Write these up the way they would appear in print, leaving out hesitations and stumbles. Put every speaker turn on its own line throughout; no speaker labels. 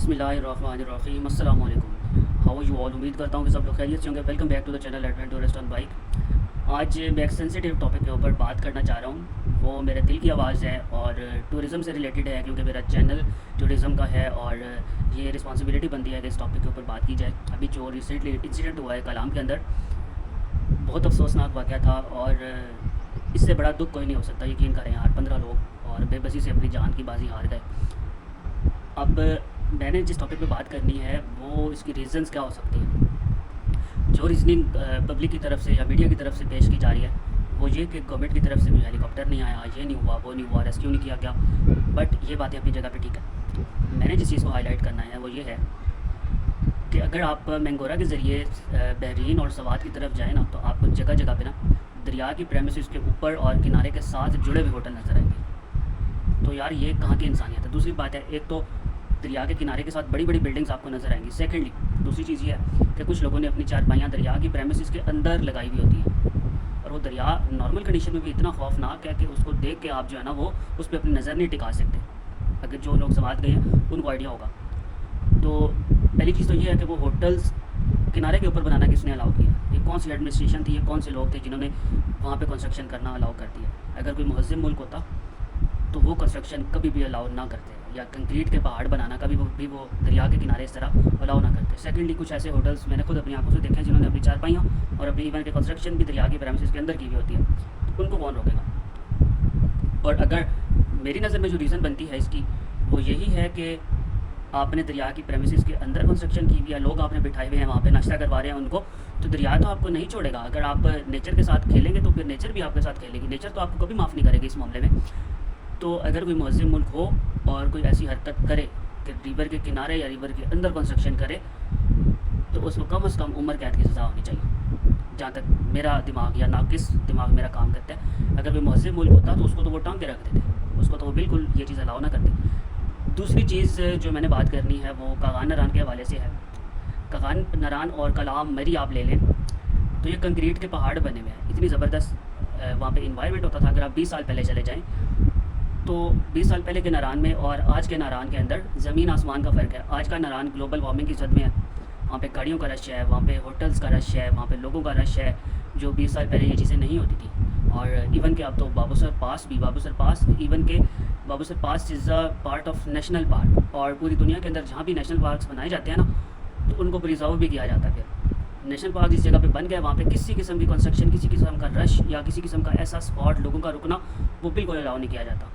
बिस्मिल्लाहिर्रहमानिर्रहीम। अस्सलाम वालेकुम। How you all. उम्मीद करता हूँ कि सब लोग खैरियत से होंगे। Welcome back to the channel adventurist on bike. आज मैं एक सेंसिटिव टॉपिक के ऊपर बात करना चाह रहा हूँ। वो मेरे दिल की आवाज़ है और टूरिज़म से रिलेटेड है, क्योंकि मेरा चैनल टूरिज़म का है और ये रिस्पॉन्सिबिलिटी बनती है कि इस टॉपिक के ऊपर बात की जाए। अभी जो रिसेंटली इंसिडेंट हुआ है कलाम के अंदर, बहुत अफसोसनाक वाक़या था और इससे बड़ा दुख कोई नहीं हो सकता। यकीन करें यार, 15 लोग और बेबसी से अपनी जान की बाजी हार गए। अब मैंने जिस टॉपिक पे बात करनी है वो इसकी रीज़न्स क्या हो सकती हैं। जो रीजनिंग पब्लिक की तरफ से या मीडिया की तरफ से पेश की जा रही है वो ये कि गवर्नमेंट की तरफ से कोई हेलीकॉप्टर नहीं आया, ये नहीं हुआ, वो नहीं हुआ, रेस्क्यू नहीं किया गया। बट ये बातें अपनी जगह पे ठीक है। मैंने जिस चीज़ को हाईलाइट करना है वो ये है कि अगर आप मैंगोरा के ज़रिए बहरीन और सवात की तरफ जाएँ ना, तो आपको जगह जगह पे ना दरिया की प्रेमिसेस के ऊपर और किनारे के साथ जुड़े हुए होटल नज़र आएंगे। तो यार ये कहाँ की इंसानियत है। दूसरी बात है, एक तो दरिया के किनारे के साथ बड़ी बड़ी बिल्डिंग्स आपको नज़र आएंगी। सेकेंडली दूसरी चीज़ ये है कि कुछ लोगों ने अपनी चारपाइयाँ दरिया की प्रेमिसेस के अंदर लगाई हुई होती हैं और वो दरिया नॉर्मल कंडीशन में भी इतना खौफनाक है कि उसको देख के आप जो है ना वो उस पर अपनी नज़र नहीं टिका सकते। अगर जो लोग समाज गए हैं उनको आइडिया होगा। तो पहली चीज़ तो ये है कि वो होटल्स किनारे के ऊपर बनाना किसने अलाउ किया, ये कौन सी एडमिनिस्ट्रेशन थी, ये कौन से लोग थे जिन्होंने वहाँ पे कंस्ट्रक्शन करना अलाउ कर दिया। अगर कोई मुहज़्ज़म मुल्क होता तो वो कंस्ट्रक्शन कभी भी अलाउ ना करते, या कंक्रीट के पहाड़ बनाना कभी भी वो दरिया के किनारे इस तरह अलाउ ना करते। सेकेंडली कुछ ऐसे होटल्स मैंने खुद अपनी आंखों से देखे हैं जिन्होंने अपनी चारपाइयाँ और अपनी इवन के कंस्ट्रक्शन भी दरिया की प्रेमिसेस के अंदर की हुई होती है। तो उनको कौन रोकेगा। और अगर मेरी नज़र में जो रीज़न बनती है इसकी वो यही है कि आपने दरिया की प्रेमिसेस के अंदर कंस्ट्रक्शन की हुई है, लोग आपने बिठाए हुए हैं वहाँ पे, नाश्ता करवा रहे हैं उनको, तो दरिया तो आपको नहीं छोड़ेगा। अगर आप नेचर के साथ खेलेंगे तो फिर नेचर भी आपके साथ खेलेगी। नेचर तो आपको कभी माफ़ नहीं करेगी इस मामले में। तो अगर कोई मुहज़्ज़म मुल्क हो और कोई ऐसी हरकत करे कि रिवर के किनारे या रिवर के अंदर कंस्ट्रक्शन करे, तो उसको कम से कम उम्र कैद की सज़ा होनी चाहिए। जहाँ तक मेरा दिमाग या नाकिस दिमाग मेरा काम करता है, अगर कोई मुहज़्ज़म मुल्क होता तो उसको तो वो टांग के रख देते, उसको तो वो बिल्कुल ये चीज़ अलाउ ना करती। दूसरी चीज़ जो मैंने बात करनी है वो कागान नरान के हवाले से है। कागान नरान और कलाम मरी आप ले लें तो ये कंक्रीट के पहाड़ बने हुए हैं। इतनी ज़बरदस्त वहाँ पे इन्वायरमेंट होता था। अगर आप 20 साल पहले चले जाएँ तो 20 साल पहले के नारान में और आज के नारान के अंदर ज़मीन आसमान का फ़र्क है। आज का नारान ग्लोबल वार्मिंग की जद में है। वहाँ पे गाड़ियों का रश है, वहाँ पे होटल्स का रश है, वहाँ पे लोगों का रश है, जो 20 साल पहले ये चीज़ें नहीं होती थी। और इवन के अब तो बाबूसर पास इवन के Babusar pass is a part of national park. और पूरी दुनिया के अंदर जहाँ भी नेशनल पार्क्स बनाए जाते हैं ना, तो उनको प्रिजर्व भी किया जाता है। फिर नेशनल पार्क जिस जगह पे बन गया वहाँ पे किसी किस्म की कंस्ट्रक्शन, किसी किस्म का रश या किसी किस्म का ऐसा स्पॉट लोगों का रुकना वो बिल्कुल अलाउ नहीं किया जाता।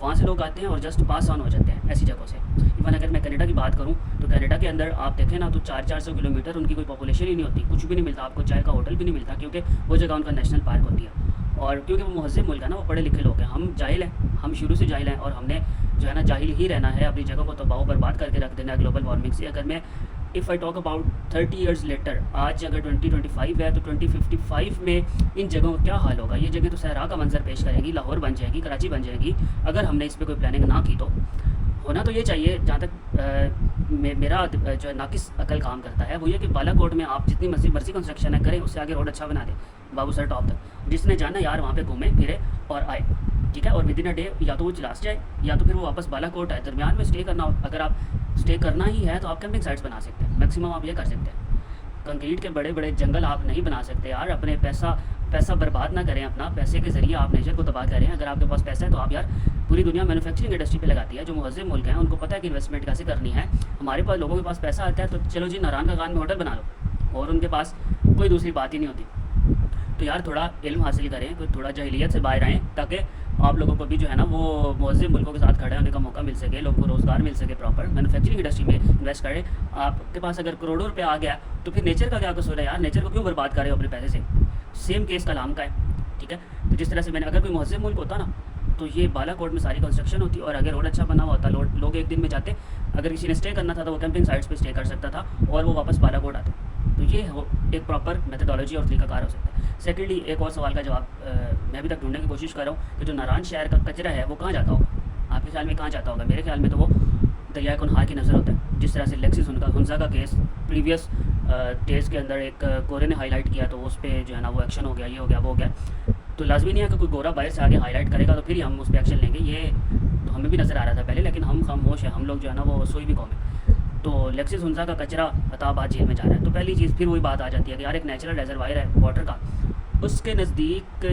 वहाँ से लोग आते हैं और जस्ट पास ऑन हो जाते हैं ऐसी जगहों से। इवन अगर मैं कनाडा की बात करूँ तो कनाडा के अंदर आप देखें ना तो 400 किलोमीटर उनकी कोई पॉपुलेशन ही नहीं होती, कुछ भी नहीं मिलता आपको, चाय का होटल भी नहीं मिलता, क्योंकि वो जगह उनका नेशनल पार्क होती है। और क्योंकि वो मुहज़्ज़म मुल्क है ना, वो पढ़े लिखे लोग हैं, हम जाहिल हैं, हम शुरू से जाहिल हैं और हमने जो है ना जाहिल ही रहना है, अपनी जगह को तबाह बर्बाद करके रख देना है ग्लोबल वार्मिंग से। अगर मैं if I talk about 30 years later, आज अगर 2025 है तो 2055 में इन जगहों का क्या हाल होगा। ये जगह तो सहरा का मंजर पेश करेंगी, लाहौर बन जाएगी, कराची बन जाएगी, अगर हमने इस पर कोई प्लानिंग ना की तो। होना तो ये चाहिए, जहाँ तक मेरा जो है नाकिस अकल काम करता है वो ये कि बालाकोट में आप जितनी मर्जी कंस्ट्रक्शन है करें, उससे आगे रोड अच्छा बना दें बाबूसर टॉप तक। जिसने जाना यार वहाँ पे घूमे फिरे और आए, ठीक है। और विद इन अ डे या तो वो चिलास जाए या तो फिर वो वापस बालाकोट आए। दरमियान में स्टे करना हो, अगर आप स्टे करना ही है तो आप कैंपिंग साइट्स बना सकते हैं, मैक्सिमम आप ये कर सकते हैं। कंक्रीट के बड़े बड़े जंगल आप नहीं बना सकते यार। अपने पैसा बर्बाद ना करें, अपना पैसे के ज़रिए आप नेचर को तबाह करें। अगर आपके पास पैसा है तो आप यार, पूरी दुनिया मैन्युफैक्चरिंग इंडस्ट्री पे लगाती है। जो मुहज़्ज़म मुल्क हैं उनको पता है कि इन्वेस्टमेंट कैसे करनी है। हमारे पास लोगों के पास पैसा आता है तो चलो जी नारायण कागान में होटल बना लो, और उनके पास कोई दूसरी बात ही नहीं होती। तो यार थोड़ा इल्म हासिल करें, कोई थोड़ा जahiliयत से बाहर आएँ, ताकि आप लोगों को भी जो है ना वो मुहज़्ज़म मुल्कों के साथ खड़े होने का मौका मिल सके, लोगों को रोज़गार मिल सके, प्रॉपर मैन्युफैक्चरिंग इंडस्ट्री में इन्वेस्ट करें। आपके पास अगर करोड़ों रुपये आ गया तो फिर नेचर का क्या कसूर है यार, नेचर को क्यों बर्बाद कर रहे हो अपने पैसे से। सेम केस कलाम का है, ठीक है। तो जिस तरह से मैंने, अगर कोई मुहज़्ज़म मुल्क होता ना तो ये बालाकोट में सारी कंस्ट्रक्शन होती और अगर रोड अच्छा बना हुआ होता, लोग एक दिन में जाते। अगर किसी ने स्टे करना था तो वो कैंपिंग साइट्स पे स्टे कर सकता था और वो वापस बालाकोट आते। तो ये एक प्रॉपर मेथडोलॉजी और तरीकाकार हो सकता है। सेकेंडली एक और सवाल का जवाब मैं अभी तक ढूंढने की कोशिश कर रहा हूँ कि जो नारायण शहर का कचरा है वो कहाँ जाता होगा। आपके ख्याल में कहाँ जाता होगा? मेरे ख्याल में तो वो दरिया कुनहार की नज़र होता है। जिस तरह से लेक्सिस हुंजा का केस प्रीवियस डेज़ के अंदर एक गोरे ने हाईलाइट किया तो उस पर जो है ना वो एक्शन हो गया, ये हो गया, वो हो गया। तो लाजमी नहीं है कि कोई गोरा बाहर से आगे हाईलाइट करेगा तो फिर ही हम उस पर एक्शन लेंगे। ये तो हमें भी नज़र आ रहा था पहले, लेकिन हम खामोश है, हम लोग जो है ना वो सोई भी कौम है। تو لیکسس ہنزا کا کچرا عطا آباد جھیل میں جا رہا ہے. تو پہلی چیز پھر وہی بات آ جاتی ہے کہ یار ایک نیچرل ریزروائر ہے واٹر کا, اس کے نزدیک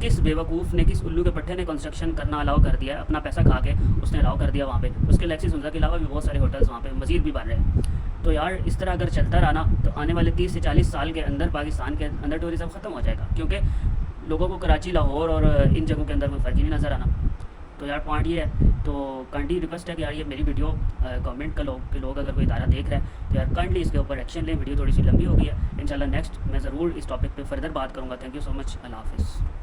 کس بیوقوف نے, کس الو کے پٹھے نے کنسٹرکشن کرنا الاؤ کر دیا ہے, اپنا پیسہ کھا کے اس نے الاؤ کر دیا وہاں پہ. اس کے لیکسس ہنزا کے علاوہ بھی بہت سارے ہوٹلس وہاں پہ مزید بھی بن رہے ہیں. تو یار اس طرح اگر چلتا رہا نا تو آنے والے 30 سے 40 سال کے اندر پاکستان کے اندر ٹورزم ختم ہو جائے گا, کیونکہ لوگوں کو کراچی, لاہور اور ان جگہوں کے اندر کوئی فرق ہی نہیں نظر آنا. تو یار پوائنٹ یہ ہے. تو کائنڈلی ریکویسٹ ہے کہ یار یہ میری ویڈیو کمنٹ کر لو کہ لوگ اگر کوئی ادارہ دیکھ رہے ہیں تو یار کائنڈلی اس کے اوپر ایکشن لیں. ویڈیو تھوڑی سی لمبی ہو گئی ہے, انشاءاللہ نیکسٹ میں ضرور اس ٹاپک پہ فردر بات کروں گا. تھینک یو سو مچ, اللہ حافظ.